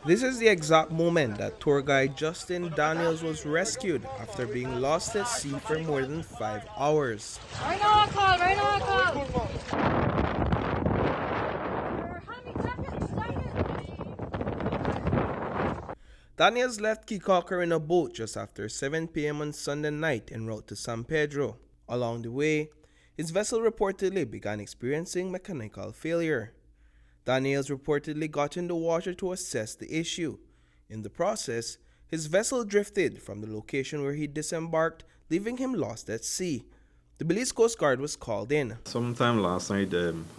This is the exact moment that tour guide Justin Daniels was rescued after being lost at sea for more than 5 hours. Right now I call, right now I call. Daniels left Caye Caulker in a boat just after 7 p.m. on Sunday night en route to San Pedro. Along the way, his vessel reportedly began experiencing mechanical failure. Daniels reportedly got in the water to assess the issue. In the process, his vessel drifted from the location where he disembarked, leaving him lost at sea. The Belize Coast Guard was called in. Sometime last night,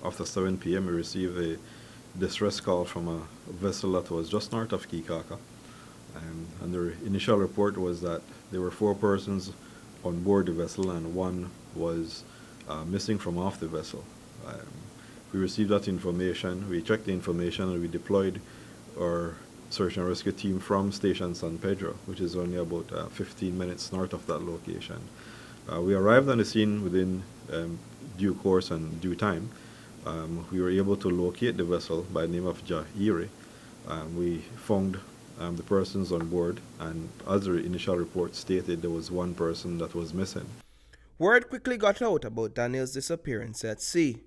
after 7 p.m., we received a distress call from a vessel that was just north of Caye Caulker. And the initial report was that there were 4 persons on board the vessel and 1 was missing from off the vessel. We received that information, we checked the information, and we deployed our search and rescue team from Station San Pedro, which is only about 15 minutes north of that location. We arrived on the scene within due course and due time. We were able to locate the vessel by the name of Caye. We found the persons on board, and as the initial report stated, there was 1 person that was missing. Word quickly got out about Daniel's disappearance at sea.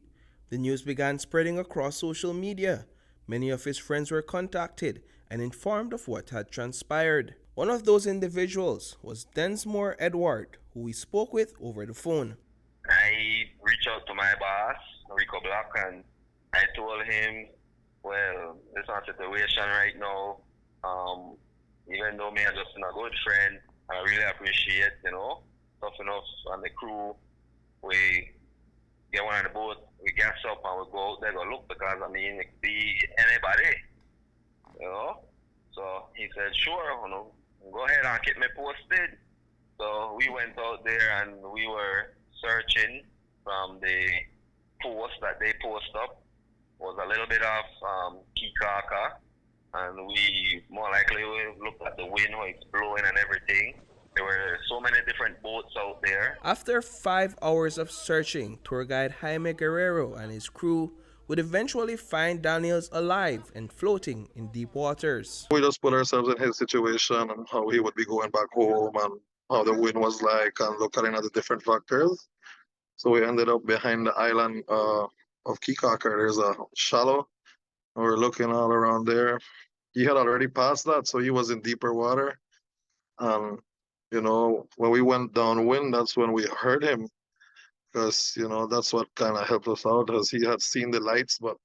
The news began spreading across social media. Many of his friends were contacted and informed of what had transpired. One of those individuals was Densmore Edward, who we spoke with over the phone. I reached out to my boss, Rico Black, and I told him, well, this is a situation right now. Even though me and Justin a good friend, I really appreciate, tough enough and the crew. We get one on the boat, we gas up and we go out there, go look, because it could be anybody. So he said, sure, go ahead and keep me posted. So we went out there and we were searching from the post that they post up. Was a little bit of Caye Caulker, and we more likely looked at the wind, how it's blowing and everything. There were so many different boats out there. After 5 hours of searching, tour guide Jaime Guerrero and his crew would eventually find Daniels alive and floating in deep waters. We just put ourselves in his situation and how he would be going back home and how the wind was like, and looking at the different factors. So we ended up behind the island of Caye Caulker. There's a shallow. We're looking all around there. He had already passed that, so he was in deeper water. And when we went downwind, that's when we heard him, because that's what kind of helped us out, as he had seen the lights, but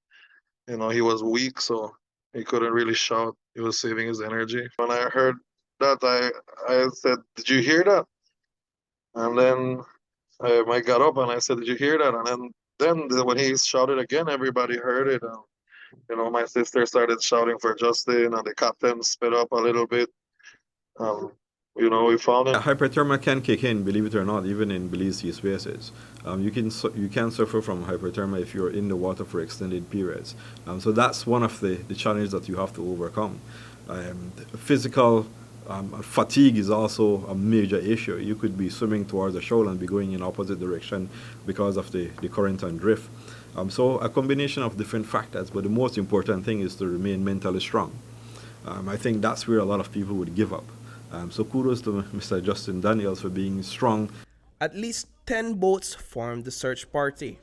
he was weak, so he couldn't really shout. He was saving his energy. When I heard that, I said, "Did you hear that?" And then I got up and I said, "Did you hear that?" And then when he shouted again, everybody heard it. And my sister started shouting for Justin, and the captain sped up a little bit. We found it. Hypothermia can kick in, believe it or not, even in Belize sea spaces. You can suffer from hypothermia if you're in the water for extended periods. So that's one of the challenges that you have to overcome. Physical fatigue is also a major issue. You could be swimming towards the shoal and be going in opposite direction because of the current and drift. So a combination of different factors, but the most important thing is to remain mentally strong. I think that's where a lot of people would give up. So kudos to Mr. Justin Daniels for being strong. At least 10 boats formed the search party.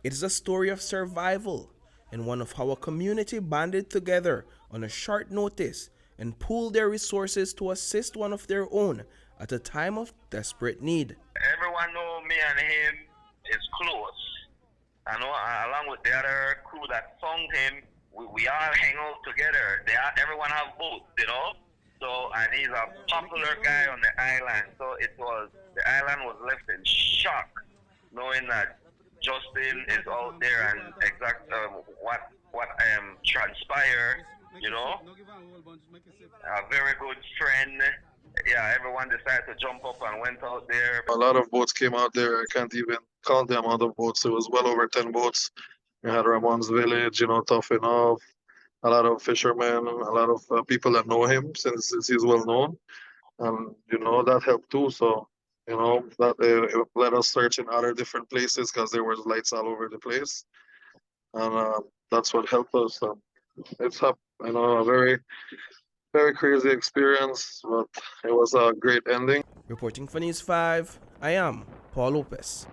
It is a story of survival and one of how a community banded together on a short notice and pooled their resources to assist one of their own at a time of desperate need. Everyone know me and him is close. I know, along with the other crew that found him, we all hang out together. Everyone have boats, So, and he's a popular guy on the island. So the island was left in shock, knowing that Justin is out there and what transpired, A very good friend. Yeah, everyone decided to jump up and went out there. A lot of boats came out there. I can't even count the amount of boats. It was well over 10 boats. We had Ramon's Village, Tough Enough, a lot of fishermen, a lot of people that know him since he's well known. And, that helped too. So, that it let us search in other different places because there was lights all over the place. And that's what helped us. It's a very, very crazy experience, but it was a great ending. Reporting for News 5, I am Paul Lopez.